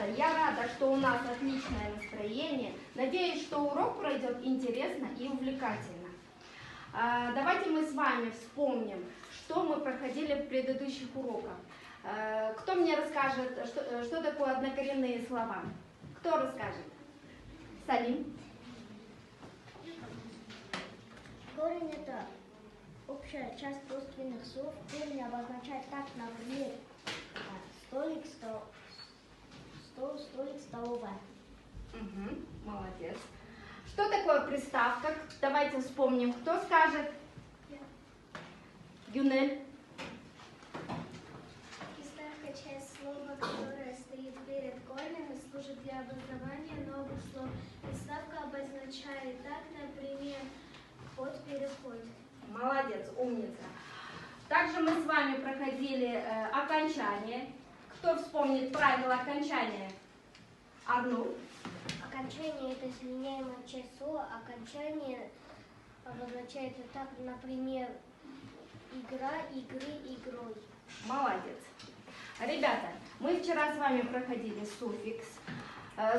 Ребята, я рада, что у нас отличное настроение. Надеюсь, что урок пройдет интересно и увлекательно. Давайте мы с вами вспомним, что мы проходили в предыдущих уроках. Кто мне расскажет, что такое однокоренные слова? Кто расскажет? Салим. Корень – это общая часть родственных слов. Корень обозначает так, например, столик, стол, столик, столовая. Угу, молодец. Что такое приставка? Давайте вспомним. Кто скажет? Юнель. Приставка – часть слова, которая стоит перед корнем и служит для образования новых слов. Приставка обозначает так, например, вход-переход. Молодец, умница. Также мы с вами проходили окончание. Кто вспомнит правила окончания? Арнул. Окончание – это заменяемая часть слова. Окончание обозначает так, например, игра, игры, игрой. Молодец. Ребята, мы вчера с вами проходили суффикс.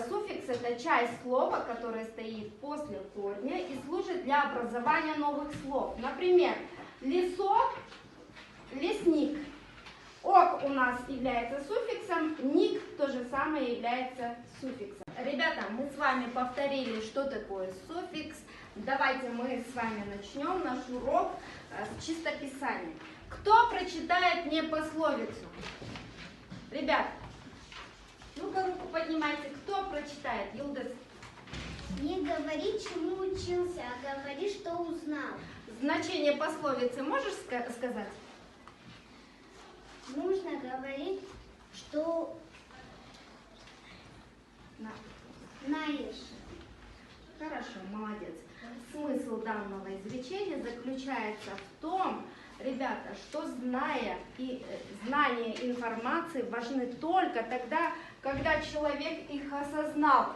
Суффикс – это часть слова, которая стоит после корня и служит для образования новых слов. Например, лесок, лесник. Ок у нас является суффиксом, ник то же самое является суффиксом. Ребята, мы с вами повторили, что такое суффикс. Давайте мы с вами начнем наш урок с чистописания. Кто прочитает мне пословицу? Ребят, ну-ка руку поднимайте. Кто прочитает? Юлдас. Не говори, чему учился, а говори, что узнал. Значение пословицы можешь сказать? Нужно говорить, что знаешь. Хорошо, молодец. Смысл данного изречения заключается в том, ребята, что знание информации важны только тогда, когда человек их осознал,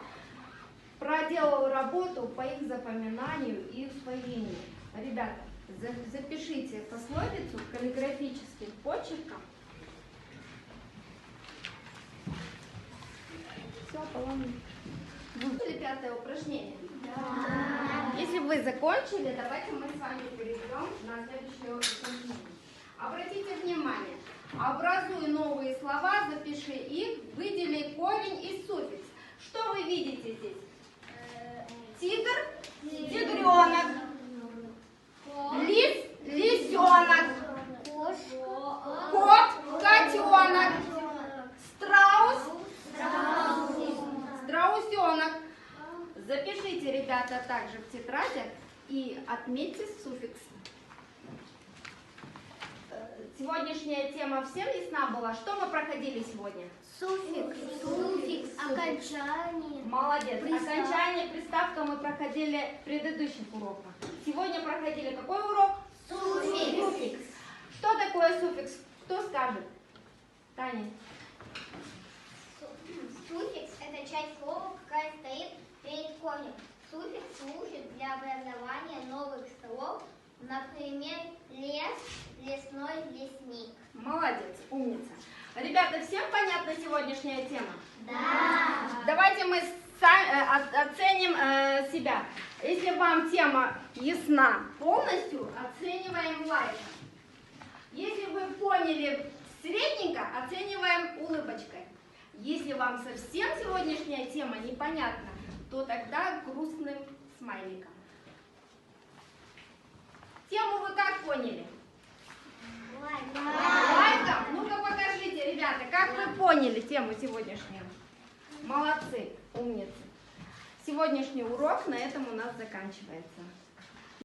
проделал работу по их запоминанию и усвоению. Ребята, запишите пословицу каллиграфическим почерком. Все, по-моему. Закончили пятое упражнение? Да. Если вы закончили, давайте мы с вами перейдем на следующее упражнение. Обратите внимание, образуй новые слова, запиши их, выдели корень и суффикс. Что вы видите здесь? Тигр, тигренок, лис, лисенок, кот, котенок, страус, страусенок. Запишите, ребята, также в тетрадях и отметьте суффикс. Сегодняшняя тема всем ясна была? Что мы проходили сегодня? Суффикс, окончание. Молодец. Окончание, приставка мы проходили в предыдущих уроках. Сегодня проходили какой урок? Суффикс. Что такое суффикс? Кто скажет? Таня. Суффикс – это часть слова, какая стоит перед корнем. Суффикс служит для образования новых слов, например, лес, лесной, лесник. Молодец, умница. Ребята, всем понятна сегодняшняя тема? Да. Давайте мы оценим себя. Если вам тема ясна полностью, оцениваем лайком. Если вы поняли средненько, оцениваем улыбочкой. Если вам совсем сегодняшняя тема непонятна, то тогда грустным смайликом. Тему вы как поняли? Лайком? Ну-ка покажите, ребята, как вы поняли тему сегодняшнюю? Молодцы, умницы. Сегодняшний урок на этом у нас заканчивается.